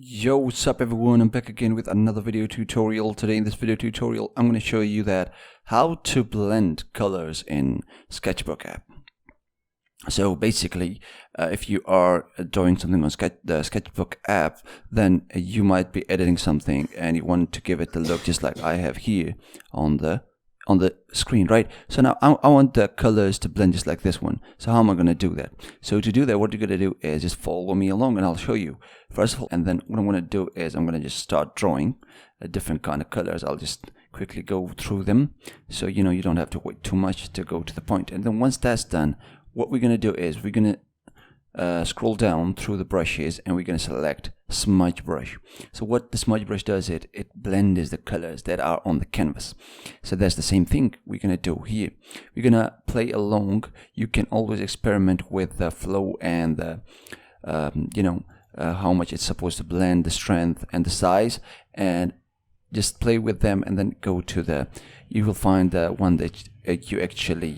Yo, what's up everyone, I'm back again with another video tutorial. Today in this video tutorial I'm going to show you that how to blend colors in Sketchbook app. So basically if you are doing something on the Sketchbook app, then you might be editing something and you want to give it the look just like I have here on the screen, right? So now I want the colors to blend just like this one. So how am I going to do that? So to do that, what you're going to do is just follow me along and I'll show you first of all. And then what I'm going to do is I'm going to just start drawing a different kind of colors. I'll just quickly go through them so you don't have to wait too much to go to the point. And then once that's done, what we're going to do is we're going to scroll down through the brushes and we're going to select smudge brush. So what the smudge brush does, it blends the colors that are on the canvas. So that's the same thing we're going to do here. We're going to play along. You can always experiment with the flow and the how much it's supposed to blend, the strength and the size, and just play with them and then go to you will find the one that you actually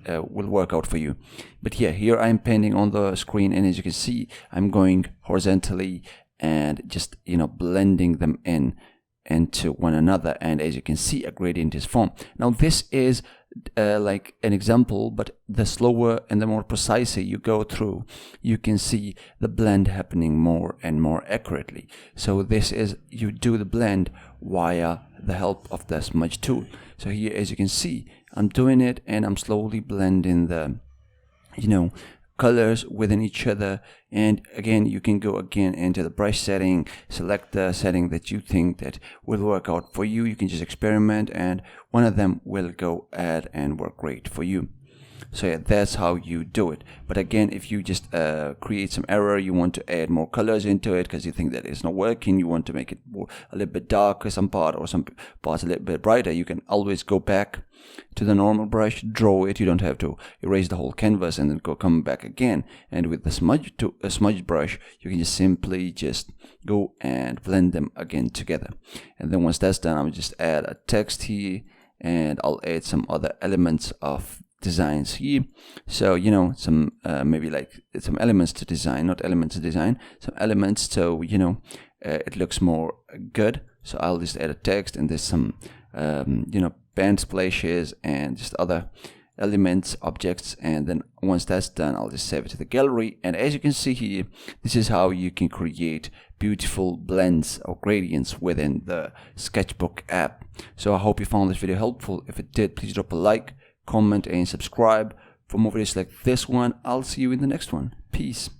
will work out for you. But yeah, here I'm painting on the screen, and as you can see I'm going horizontally and just blending them into one another, and as you can see a gradient is formed. Now this is like an example, but the slower and the more precisely you go through, you can see the blend happening more and more accurately. So this is, you do the blend via the help of the smudge tool. So here as you can see I'm doing it and I'm slowly blending the colors within each other. And again, you can go again into the brush setting, select the setting that you think that will work out for you. You can just experiment and one of them will go add and work great for you. So yeah, that's how you do it. But again, if you just create some error, you want to add more colors into it because you think that it's not working, you want to make it a little bit darker some part or some parts a little bit brighter, you can always go back to the normal brush, draw it. You don't have to erase the whole canvas and then come back again. And with the smudge brush, you can just simply go and blend them again together. And then once that's done, I'll just add a text here and I'll add some other elements of designs here. So some maybe like some elements to design, not elements to design, some elements so it looks more good. So I'll just add a text, and there's some band splashes and just other elements, objects. And then once that's done, I'll just save it to the gallery. And as you can see here, this is how you can create beautiful blends or gradients within the Sketchbook app. So I hope you found this video helpful. If it did, please drop a like, comment and subscribe for more videos like this one. I'll see you in the next one. Peace.